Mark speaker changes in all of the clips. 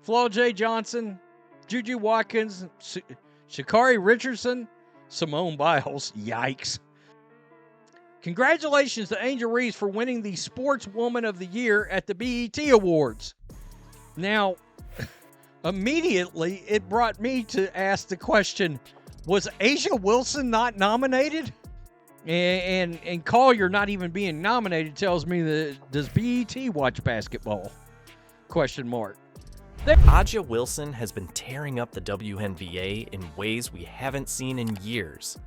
Speaker 1: Flaw J. Johnson, Juju Watkins, Sha'Carri Richardson, Simone Biles. Yikes. Congratulations to Angel Reese for winning the Sportswoman of the Year at the BET Awards. Now, immediately it brought me to ask the question, was A'ja Wilson not nominated? And Collier not even being nominated tells me that does BET watch basketball? Question mark.
Speaker 2: A'ja Wilson has been tearing up the WNBA in ways we haven't seen in years.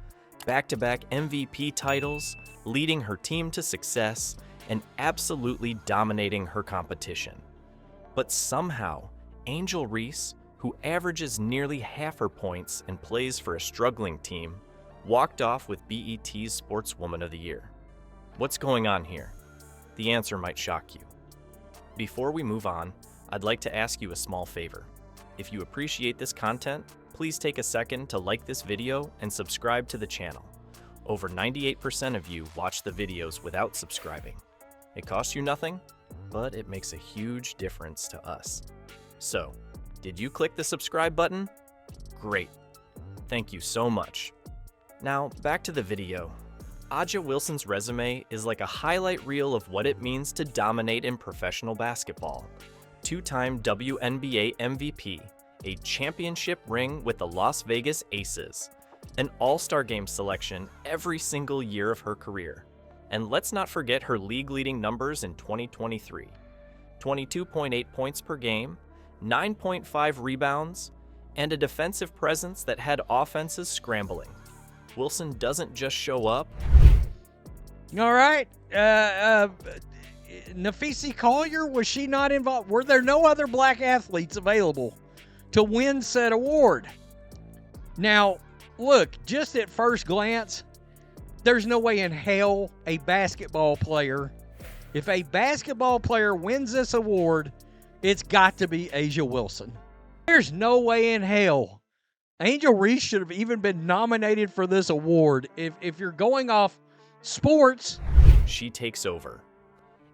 Speaker 2: Back-to-back MVP titles, leading her team to success, and absolutely dominating her competition. But somehow, Angel Reese, who averages nearly half her points and plays for a struggling team, walked off with BET's Sportswoman of the Year. What's going on here? The answer might shock you. Before we move on, I'd like to ask you a small favor. If you appreciate this content, please take a second to like this video and subscribe to the channel. Over 98% of you watch the videos without subscribing. It costs you nothing, but it makes a huge difference to us. So, did you click the subscribe button? Great. Thank you so much. Now, back to the video. A'ja Wilson's resume is like a highlight reel of what it means to dominate in professional basketball. Two-time WNBA MVP, a championship ring with the Las Vegas Aces, an All-Star Game selection every single year of her career. And let's not forget her league-leading numbers in 2023. 22.8 points per game, 9.5 rebounds, and a defensive presence that had offenses scrambling. Wilson doesn't just show up.
Speaker 1: All right. Nafisi Collier, was she not involved? Were there no other black athletes available to win said award? Now, look, just at first glance, there's no way in hell a basketball player, if a basketball player wins this award, it's got to be A'ja Wilson. There's no way in hell Angel Reese should have even been nominated for this award. If you're going off sports.
Speaker 2: She takes over.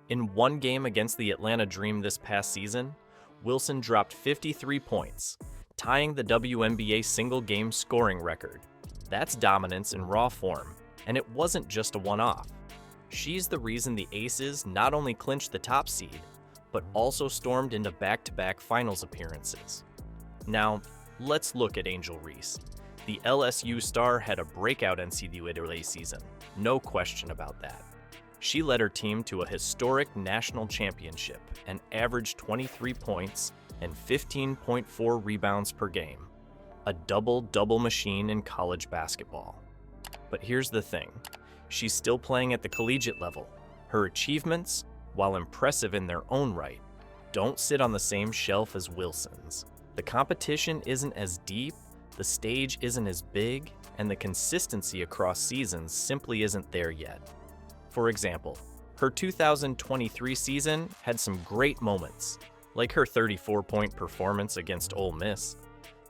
Speaker 2: In one game against the Atlanta Dream this past season, Wilson dropped 53 points, tying the WNBA single-game scoring record. That's dominance in raw form, and it wasn't just a one-off. She's the reason the Aces not only clinched the top seed, but also stormed into back-to-back finals appearances. Now, let's look at Angel Reese. The LSU star had a breakout NCAA season, no question about that. She led her team to a historic national championship and averaged 23 points and 15.4 rebounds per game, a double-double machine in college basketball. But here's the thing, she's still playing at the collegiate level. Her achievements, while impressive in their own right, don't sit on the same shelf as Wilson's. The competition isn't as deep, the stage isn't as big, and the consistency across seasons simply isn't there yet. For example, her 2023 season had some great moments, like her 34-point performance against Ole Miss,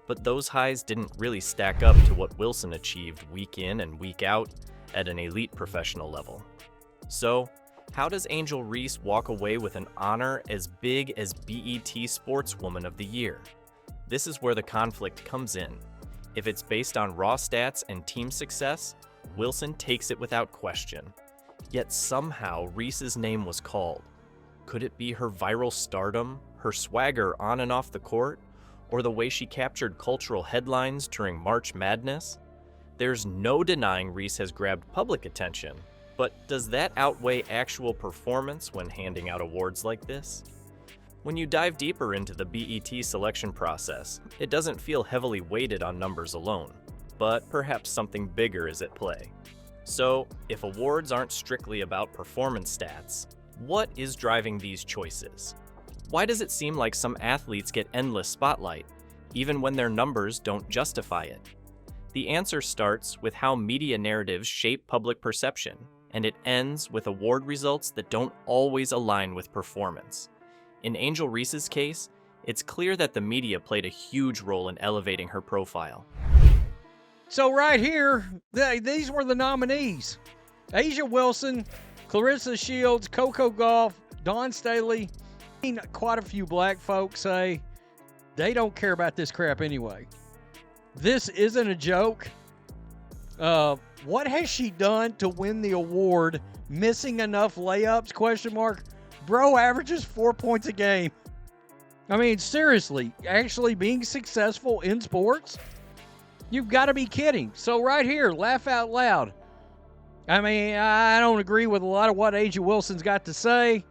Speaker 2: but those highs didn't really stack up to what Wilson achieved week in and week out at an elite professional level. So, how does Angel Reese walk away with an honor as big as BET Sportswoman of the Year? This is where the conflict comes in. If it's based on raw stats and team success, Wilson takes it without question. Yet somehow Reese's name was called. Could it be her viral stardom, her swagger on and off the court, or the way she captured cultural headlines during March Madness? There's no denying Reese has grabbed public attention, but does that outweigh actual performance when handing out awards like this? When you dive deeper into the BET selection process, it doesn't feel heavily weighted on numbers alone, but perhaps something bigger is at play. So, if awards aren't strictly about performance stats, what is driving these choices? Why does it seem like some athletes get endless spotlight, even when their numbers don't justify it? The answer starts with how media narratives shape public perception, and it ends with award results that don't always align with performance. In Angel Reese's case, it's clear that the media played a huge role in elevating her profile.
Speaker 1: So right here, these were the nominees. A'ja Wilson, Clarissa Shields, Coco Gauff, Dawn Staley, quite a few black folks say. They don't care about this crap anyway. This isn't a joke. What has she done to win the award? Missing enough layups? Question mark. Bro averages 4 points a game. I mean, seriously, actually being successful in sports? You've got to be kidding. So right here, laugh out loud. I mean, I don't agree with a lot of what A'ja Wilson's got to say.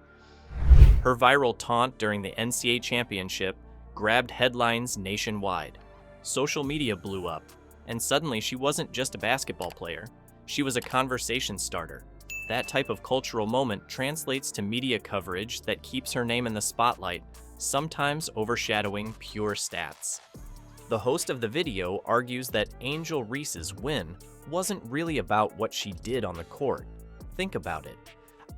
Speaker 2: Her viral taunt during the NCAA championship grabbed headlines nationwide. Social media blew up, and suddenly she wasn't just a basketball player. She was a conversation starter. That type of cultural moment translates to media coverage that keeps her name in the spotlight, sometimes overshadowing pure stats. The host of the video argues that Angel Reese's win wasn't really about what she did on the court. Think about it.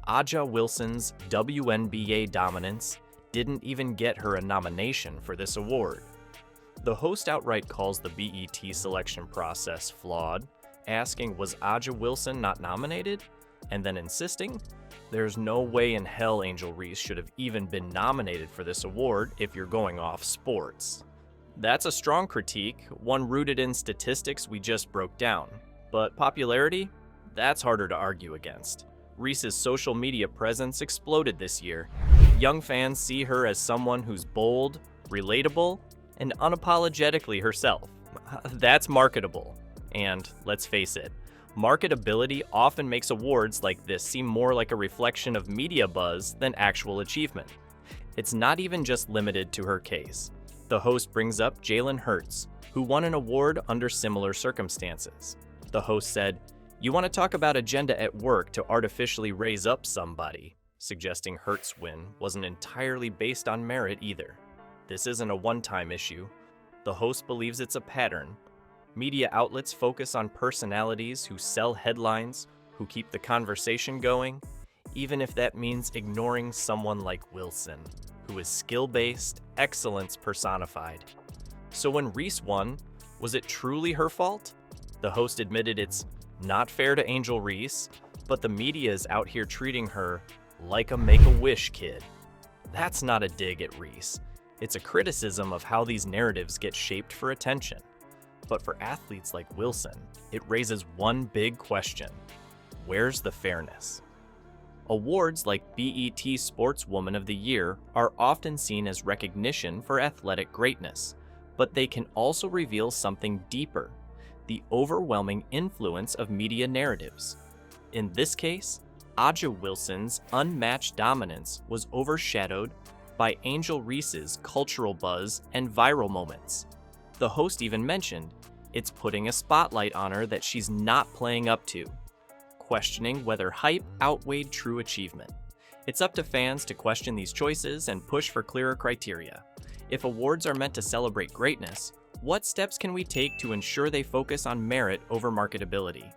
Speaker 2: A'ja Wilson's WNBA dominance didn't even get her a nomination for this award. The host outright calls the BET selection process flawed, asking was A'ja Wilson not nominated? And then insisting, there's no way in hell Angel Reese should have even been nominated for this award if you're going off sports. That's a strong critique, one rooted in statistics we just broke down. But popularity? That's harder to argue against. Reese's social media presence exploded this year. Young fans see her as someone who's bold, relatable, and unapologetically herself. That's marketable. And let's face it, marketability often makes awards like this seem more like a reflection of media buzz than actual achievement. It's not even just limited to her case. The host brings up Jalen Hurts, who won an award under similar circumstances. The host said, "You want to talk about agenda at work to artificially raise up somebody," suggesting Hurts' win wasn't entirely based on merit either. This isn't a one-time issue. The host believes it's a pattern. Media outlets focus on personalities who sell headlines, who keep the conversation going, even if that means ignoring someone like Wilson, who is skill-based, excellence personified. So when Reese won, was it truly her fault? The host admitted it's not fair to Angel Reese, but the media is out here treating her like a Make-A-Wish kid. That's not a dig at Reese. It's a criticism of how these narratives get shaped for attention. But for athletes like Wilson, it raises one big question. Where's the fairness? Awards like BET Sportswoman of the Year are often seen as recognition for athletic greatness, but they can also reveal something deeper: the overwhelming influence of media narratives. In this case, A'ja Wilson's unmatched dominance was overshadowed by Angel Reese's cultural buzz and viral moments. The host even mentioned it's putting a spotlight on her that she's not playing up to, questioning whether hype outweighed true achievement. It's up to fans to question these choices and push for clearer criteria. If awards are meant to celebrate greatness, what steps can we take to ensure they focus on merit over marketability?